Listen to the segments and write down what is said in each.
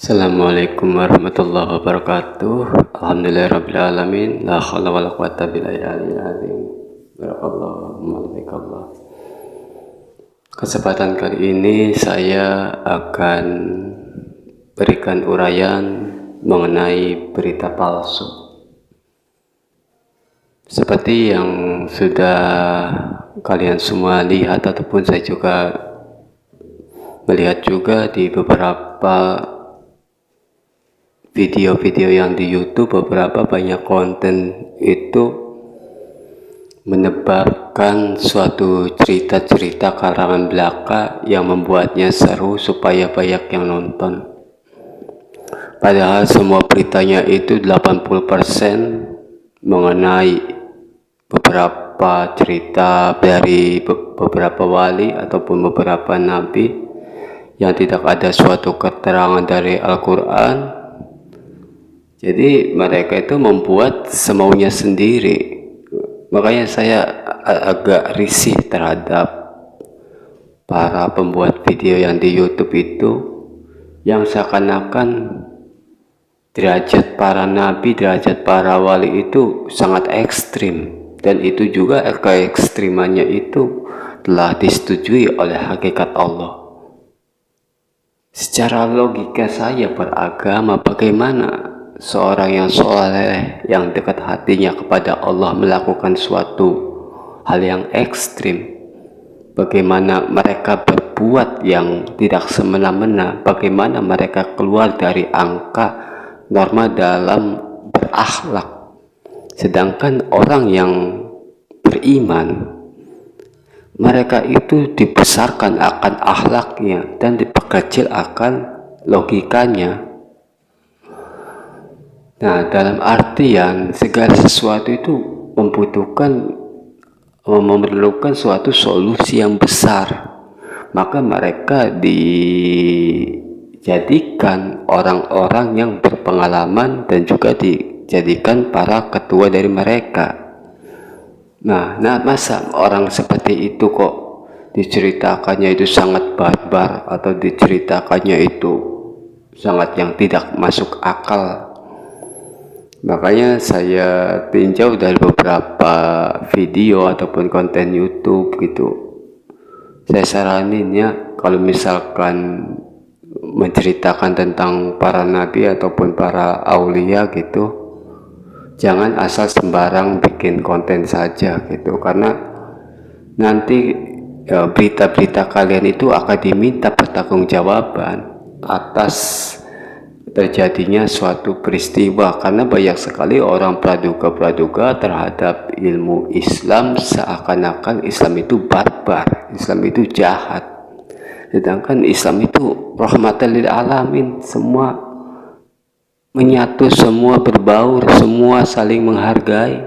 Assalamualaikum warahmatullahi wabarakatuh. Alhamdulillahirrabbilalamin. La haula wa la quwata billahi azim. Barakallahu. Kesempatan kali ini saya akan berikan uraian mengenai berita palsu. Seperti yang sudah kalian semua lihat ataupun saya juga melihat juga di beberapa video-video yang di YouTube, beberapa banyak konten itu menebarkan suatu cerita-cerita karangan belaka yang membuatnya seru supaya banyak yang nonton. Padahal semua beritanya itu 80% mengenai beberapa cerita dari beberapa wali ataupun beberapa nabi yang tidak ada suatu keterangan dari Al-Quran. Jadi mereka itu membuat semaunya sendiri. Makanya saya agak risih terhadap para pembuat video yang di YouTube itu, yang seakan-akan derajat para nabi, derajat para wali itu sangat ekstrim. Dan itu juga keekstrimannya itu telah disetujui oleh hakikat Allah. Secara logika saya beragama, bagaimana seorang yang soleh, yang dekat hatinya kepada Allah melakukan suatu hal yang ekstrim? Bagaimana mereka berbuat yang tidak semena-mena? Bagaimana mereka keluar dari angka norma dalam berakhlak? Sedangkan orang yang beriman, mereka itu dibesarkan akan akhlaknya dan diperkecil akan logikanya. Nah, dalam artian segala sesuatu itu memerlukan suatu solusi yang besar. Maka mereka dijadikan orang-orang yang berpengalaman dan juga dijadikan para ketua dari mereka. Nah, masa orang seperti itu kok diceritakannya itu sangat barbar atau diceritakannya itu sangat yang tidak masuk akal. Makanya saya tinjau dari beberapa video ataupun konten YouTube gitu. Saya saranin ya, kalau misalkan menceritakan tentang para nabi ataupun para aulia gitu, jangan asal sembarang bikin konten saja gitu, karena nanti berita-berita kalian itu akan diminta pertanggungjawaban atas terjadinya suatu peristiwa, karena banyak sekali orang praduga-praduga terhadap ilmu Islam, seakan-akan Islam itu barbar, Islam itu jahat, sedangkan Islam itu rahmatan lil alamin, semua menyatu, semua berbaur, semua saling menghargai.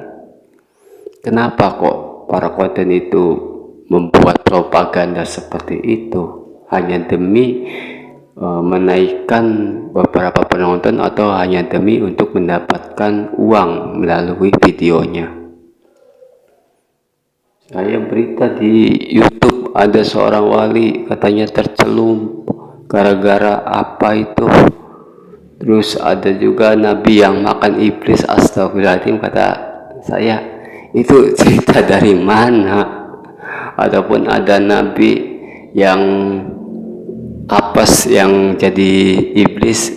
Kenapa kok para konten itu membuat propaganda seperti itu hanya demi menaikkan beberapa penonton atau hanya demi untuk mendapatkan uang melalui videonya? Saya berita di YouTube ada seorang wali katanya tercelum gara-gara apa itu. Terus ada juga nabi yang makan iblis, astagfirullahaladzim, kata saya, itu cerita dari mana? Ataupun ada nabi yang apes yang jadi iblis.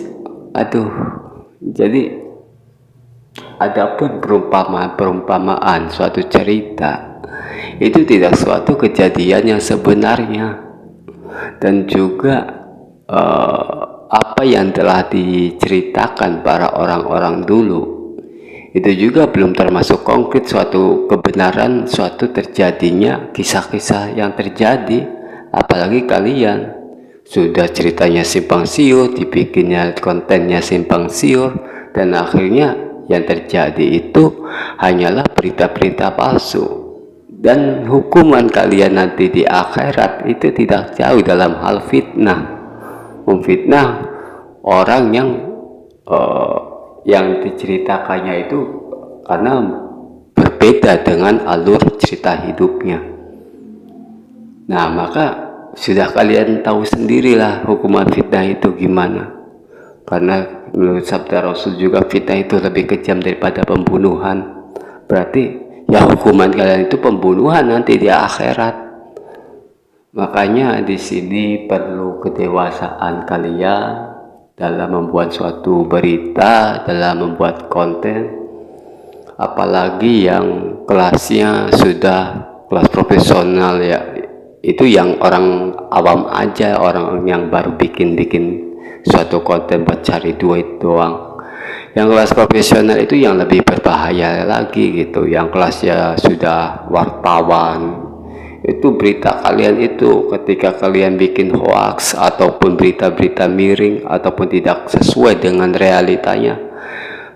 Aduh, jadi adapun perumpamaan suatu cerita itu tidak suatu kejadian yang sebenarnya, dan juga apa yang telah diceritakan para orang-orang dulu itu juga belum termasuk konkret suatu kebenaran, suatu terjadinya kisah-kisah yang terjadi. Apalagi kalian sudah ceritanya simpang siur, dibikinnya kontennya simpang siur, dan akhirnya yang terjadi itu hanyalah berita-berita palsu. Dan hukuman kalian nanti di akhirat itu tidak jauh dalam hal fitnah, memfitnah orang yang diceritakannya itu karena berbeda dengan alur cerita hidupnya. Nah, maka sudah kalian tahu sendirilah hukuman fitnah itu gimana. Karena menurut sabda Rasul juga fitnah itu lebih kejam daripada pembunuhan. Berarti ya hukuman kalian itu pembunuhan nanti di akhirat. Makanya di sini perlu kedewasaan kalian dalam membuat suatu berita, dalam membuat konten, apalagi yang kelasnya sudah kelas profesional ya. Itu yang orang awam aja, orang yang baru bikin suatu konten buat cari duit doang. Yang kelas profesional itu yang lebih berbahaya lagi gitu, yang kelasnya sudah wartawan. Itu berita kalian itu ketika kalian bikin hoax ataupun berita-berita miring ataupun tidak sesuai dengan realitanya,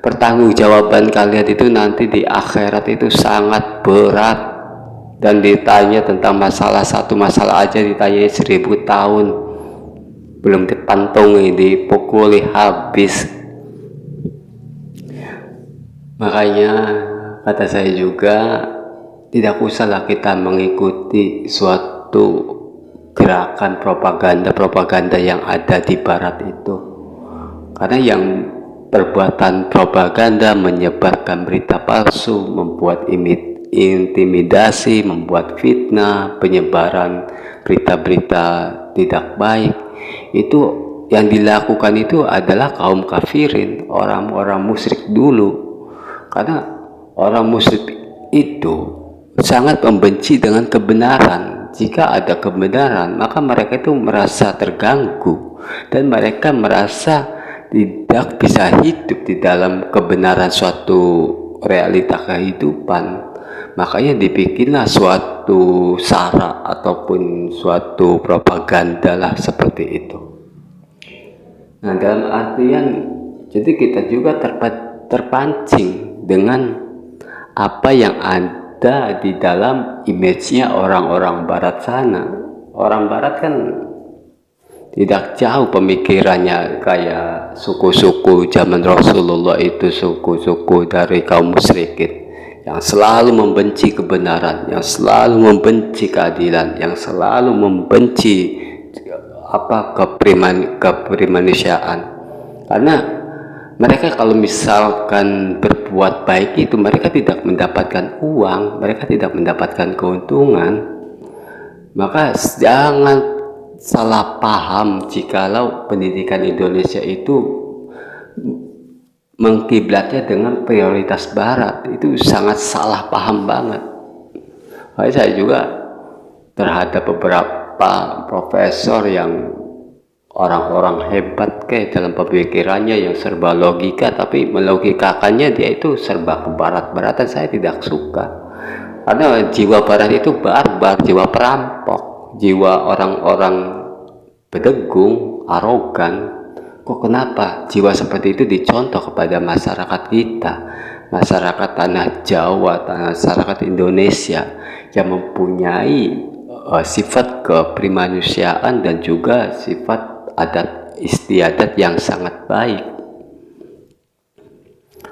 pertanggungjawaban kalian itu nanti di akhirat itu sangat berat. Dan ditanya tentang satu masalah aja ditanya 1000 tahun belum dipantungi, dipukuli habis. Makanya kata saya juga, tidak usahlah kita mengikuti suatu gerakan propaganda yang ada di barat itu. Karena yang perbuatan propaganda, menyebarkan berita palsu, membuat intimidasi, membuat fitnah, penyebaran berita-berita tidak baik, itu yang dilakukan itu adalah kaum kafirin, orang-orang musyrik dulu. Karena orang musyrik itu sangat membenci dengan kebenaran. Jika ada kebenaran, maka mereka itu merasa terganggu dan mereka merasa tidak bisa hidup di dalam kebenaran suatu realita kehidupan. Makanya dibikinlah suatu sara ataupun suatu propaganda lah seperti itu. Nah, dalam artian jadi kita juga terpancing dengan apa yang ada di dalam image-nya orang-orang barat sana. Orang barat kan tidak jauh pemikirannya kayak suku-suku zaman Rasulullah itu, suku-suku dari kaum musyrikin yang selalu membenci kebenaran, yang selalu membenci keadilan, yang selalu membenci keprimanusiaan. Karena mereka kalau misalkan berbuat baik itu mereka tidak mendapatkan uang, mereka tidak mendapatkan keuntungan. Maka jangan salah paham jikalau pendidikan Indonesia itu mengkiblatnya dengan prioritas barat. Itu sangat salah paham banget. Makanya saya juga terhadap beberapa profesor yang orang-orang hebat dalam pemikirannya yang serba logika, tapi melogikakannya dia itu serba ke barat-baratan. Saya tidak suka karena jiwa barat itu barbar, jiwa perampok, jiwa orang-orang berdegung, arogan. Kok kenapa jiwa seperti itu dicontoh kepada masyarakat kita, masyarakat tanah Jawa, masyarakat Indonesia yang mempunyai sifat keprimanusiaan dan juga sifat adat istiadat yang sangat baik.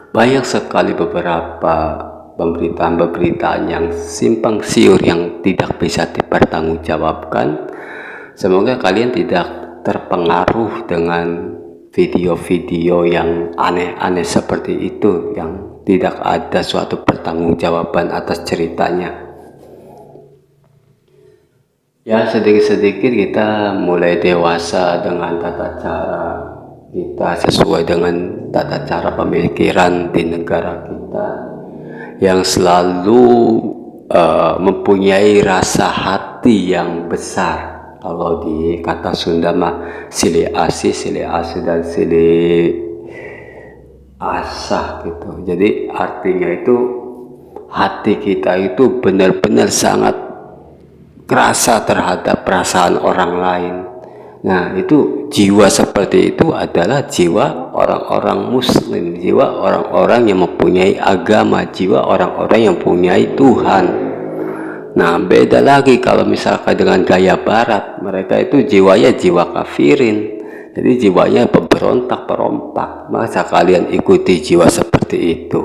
Banyak sekali beberapa pemberitaan-pemberitaan yang simpang siur yang tidak bisa dipertanggungjawabkan. Semoga kalian tidak terpengaruh dengan video-video yang aneh-aneh seperti itu, yang tidak ada suatu pertanggungjawaban atas ceritanya. Ya, sedikit-sedikit kita mulai dewasa dengan tata cara kita sesuai dengan tata cara pemikiran di negara kita yang selalu mempunyai rasa hati yang besar. Kalau di kata Sunda mah sili asih dan sili asah gitu. Jadi artinya itu hati kita itu benar-benar sangat kerasa terhadap perasaan orang lain. Nah, itu jiwa seperti itu adalah jiwa orang-orang muslim, jiwa orang-orang yang mempunyai agama, jiwa orang-orang yang mempunyai Tuhan. Nah, beda lagi kalau misalkan dengan gaya barat, mereka itu jiwanya jiwa kafirin. Jadi jiwanya pemberontak, perompak. Masa kalian ikuti jiwa seperti itu?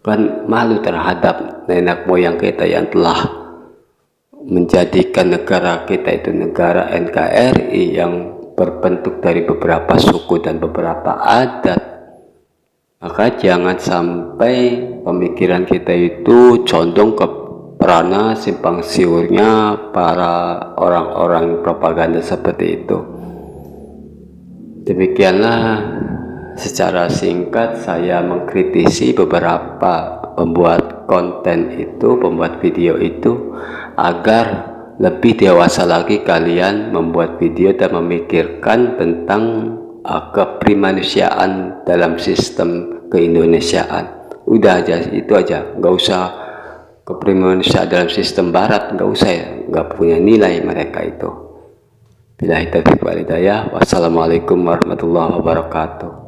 Kan malu terhadap nenek moyang kita yang telah menjadikan negara kita itu negara NKRI yang berbentuk dari beberapa suku dan beberapa adat, maka jangan sampai pemikiran kita itu condong ke perana simpang siurnya para orang-orang propaganda seperti itu. Demikianlah secara singkat saya mengkritisi beberapa pembuat konten itu, pembuat video itu, agar lebih dewasa lagi kalian membuat video dan memikirkan tentang keprimanusiaan dalam sistem keindonesiaan. Udah aja, itu aja, nggak usah keprimanusiaan dalam sistem barat, nggak usah ya, nggak punya nilai mereka itu. Billahi taufiq wal hidayah. Wassalamualaikum warahmatullahi wabarakatuh.